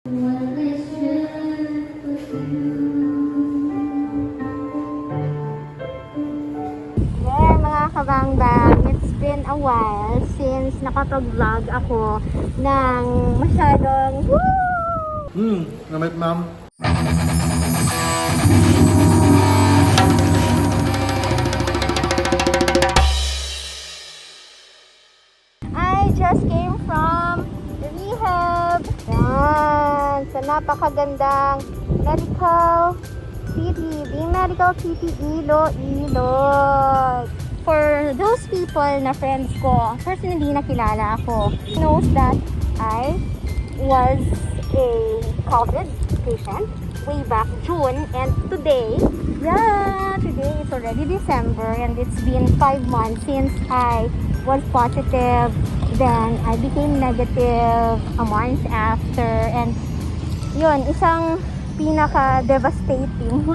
Yeah, mga kabangbang, it's been a while since nakapag-vlog ako ng masyadong woo! Namit ma'am. I just came from rehab. Yan, sa napakagandang Medical City, Medical City Iloilo. For those people na friends ko, personally nakilala ako, knows that I was a COVID patient way back June, and today it's already December and it's been 5 months since I was positive. Then I became negative a month after, and yun, isang pinaka-devastating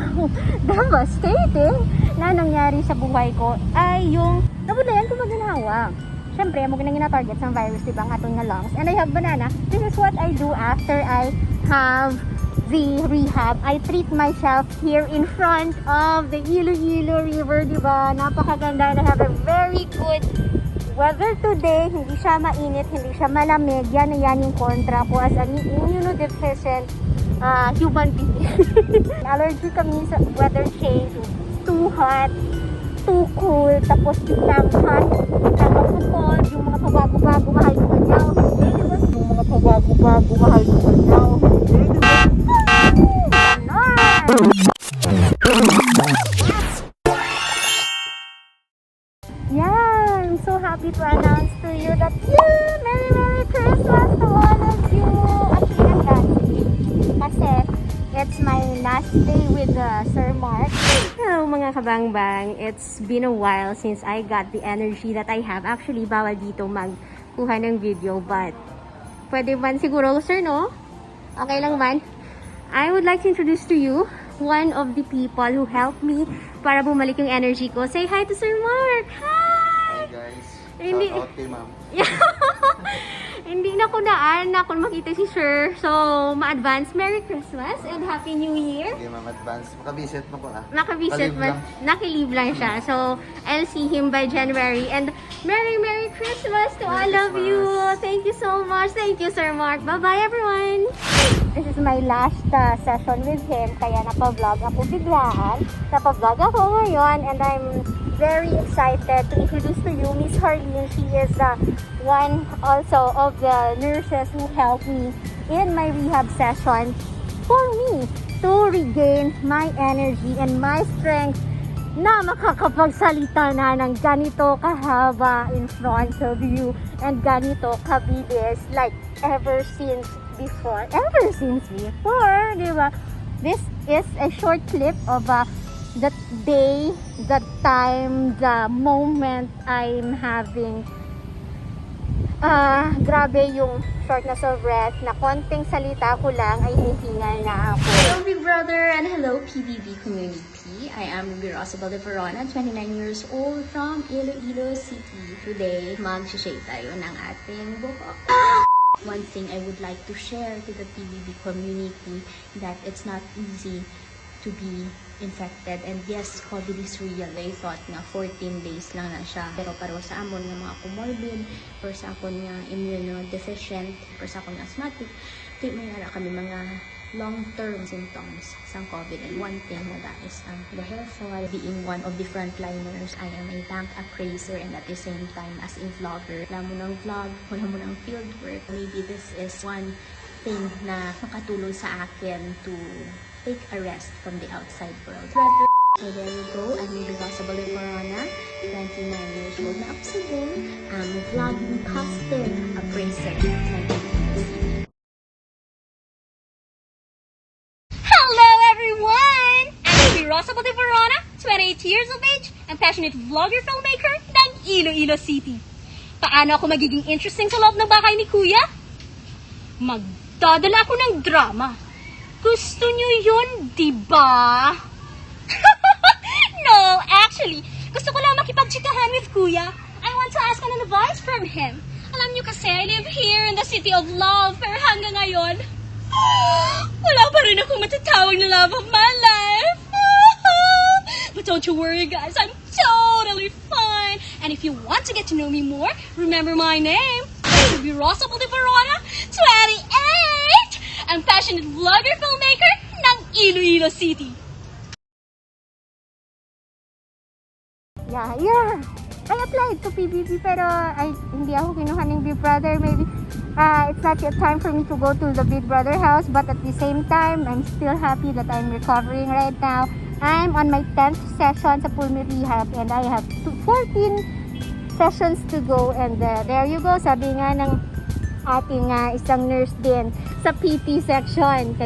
na nangyari sa buhay ko ay yung nabulayan ko maginhawa. Siyempre, mo ginang gina-target sa virus, diba, ang atong nga lungs. And I have banana. This is what I do after I have the rehab. I treat myself here in front of the Iloilo River, diba? Napakaganda. And I have a very good weather today. Hindi siya mainit, hindi siya malamig. Yan yung kontra ko as an immunodeficient human being. Allergy kami sa weather change. Too hot, too cool, tapos biglang hot, biglang cold, yung mga pabago-bago mahal ko kanyaw. Yung mga pabago-bago mahal ko kanyaw. Yeah, I'm so happy to announce to you that Merry Christmas to all of you. Actually, I'm dancing kasi it's my last day with Sir Mark. Hello mga kabangbang, it's been a while since I got the energy that I have. Actually, bawal dito magkuha ng video, but pwede man siguro, sir, no? Okay lang man. I would like to introduce to you one of the people who helped me para bumalik yung energy ko. Say hi to Sir Mark! Hi! Hi guys. Hindi, Shout out kay ma'am. hindi na ko naan kung makita si Sir. So, ma-advance Merry Christmas and Happy New Year. Hindi ma'am, advance. Makabisit mo ko Nakabisit Nakalive man. Nakilive lang siya. So, I'll see him by January. And Merry Christmas to all of you. Thank you so much. Thank you, Sir Mark. Bye-bye, everyone. This is my last session with him. Kaya napa-vlog ako biglaan. Napa-vlog ako ngayon. And I'm very excited to introduce to you Miss Harleen. She is one also of the nurses who helped me in my rehab session for me to regain my energy and my strength na makakapagsalita na ng ganito kahaba in front of you and ganito kabilis like ever since before, diba? This is a short clip of the day, the time, the moment I'm having. Grabe yung shortness of breath na konting salita ko lang ay hihingal na ako. Hello Big Brother and hello PBB community. I am Ruby de Verona, 29 years old from Iloilo City. Today, mag-share tayo ng ating buhok. One thing I would like to share to the PBB community that it's not easy to be infected, and yes, COVID is real. They thought na 14 days lang na siya, pero para sa amon nga mga comorbid, para sa akon nga immunodeficient, para sa akon nga asthmatic, may nara kami mga long-term symptoms sa COVID. And one thing na that is the hair fall. Being one of the frontliners, I am a bank appraiser and at the same time as a vlogger. Wala mo ng vlog, wala mo ng field work. Maybe this is one thing na makatulong sa akin to take a rest from the outside world. So there you go, I'm Medical City Iloilo, 29 years old na upsider. I'm vlogging costed appraiser. Hello everyone! I'm Rosa de Verona, 28 years of age, and passionate vlogger filmmaker ng Iloilo City. Paano ako magiging interesting sa loob ng bahay ni Kuya? Magdadala ako ng drama. Gusto nyo yun, diba? No, actually, gusto ko lang makipagchikahan with Kuya. I want to ask an advice from him. Alam nyo kasi, I live here in the city of love, pero hanggang ngayon, Wala pa rin akong matatawag na love of my life. But don't you worry, guys. I'm totally fine. And if you want to get to know me more, remember my name. Rosa Verona, 28. I'm passionate vlogger filmmaker ng Iloilo City. Yeah. I applied to PBB pero hindi ako kinuha ng Big Brother. Maybe it's not yet time for me to go to the Big Brother house, but at the same time, I'm still happy that I'm recovering right now. I'm on my 10th session sa pulmonary rehab and I have 14 sessions to go, and there you go. Sabi nga ng ating isang nurse din sa PT section,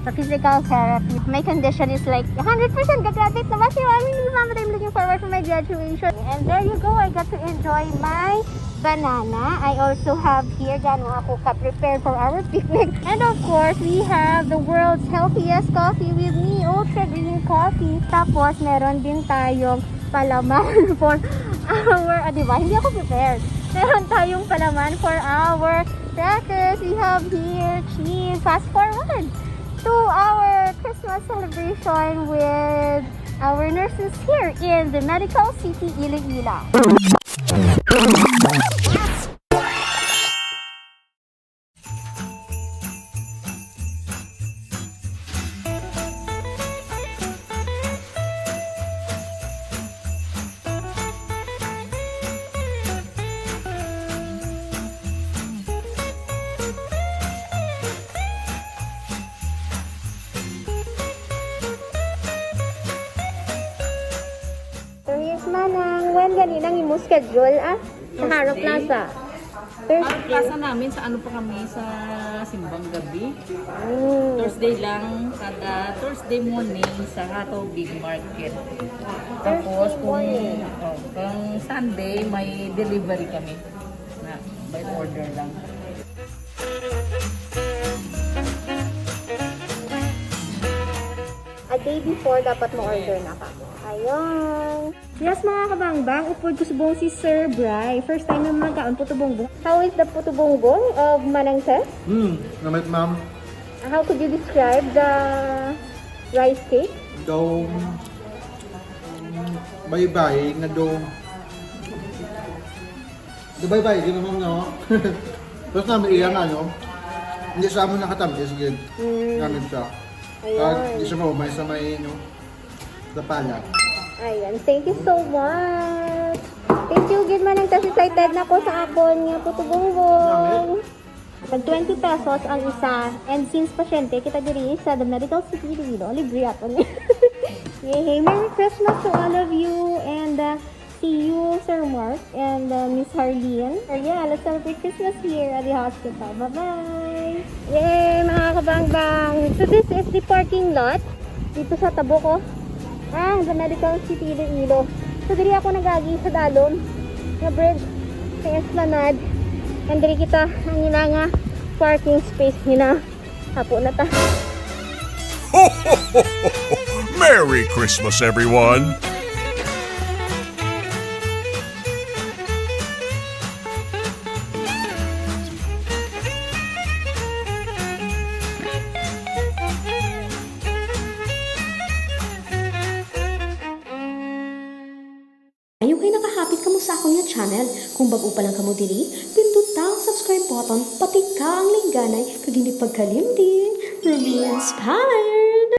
sa physical therapy. My condition is like 100% gagraduate naman. So I'm looking forward to my graduation. And there you go, I got to enjoy my banana. I also have here, gano'n ako ka-prepared for our picnic. And of course, we have the world's healthiest coffee with me, Ultra Green Coffee. Tapos, meron din tayong palaman for our, diba? Hindi ako prepared. Meron tayong palaman for our crackers. We have here cheese. Fast forward to our Christmas celebration with our nurses here in the Medical City Iloilo. Manang, when ganinang imo schedule sa Harap Plaza? Plaza namin sa ano pa kami sa Simbang Gabi. Thursday lang, kada Thursday morning sa Hato Big Market. Tapos kung Sunday may delivery kami na by order lang. A day before dapat mo-order na ka. Ayun. Yes mga kabangbang, upod ko subong si Sir Bry. First time naman magkaon puto bongbong. How is the puto bongbong of Manang sir? Namit ma'am. How could you describe the rice cake? Daw, bye-bye, nga daw. Bye-bye, di naman no? Tapos namin iyan ano, hindi sa amon nakatamis, gid. Namin siya. Hindi siya maumay sa may, sa pala. Ayan, thank you so much. Thank you, gid Manang. Tas excited na ko sa akon nga puto bongbong. Tag 20 pesos ang isa. And since pasyente, kita diri sa the Medical City Iloilo, libre ato ni. Yay! Merry Christmas to all of you. And see you, Sir Mark and Miss Harleen. Yeah, let's celebrate Christmas here at the hospital. Bye-bye! Yay, mga kabangbang! So this is the parking lot dito sa tabo ko. The Medical City Iloilo. So diri ako nagagi sa dalom nga bridge sa Esplanade. And diri kita ang nga parking space nila. Hapo na ta. Ho, ho, ho, ho, ho. Merry Christmas, everyone! Ayaw kayo nakahapit ka mo sa akong yung channel. Kung bago pa lang ka mo diri, pindot ang subscribe button, pati ka ang lingganay, kag hindi pagkalimdin. Rubeinspired!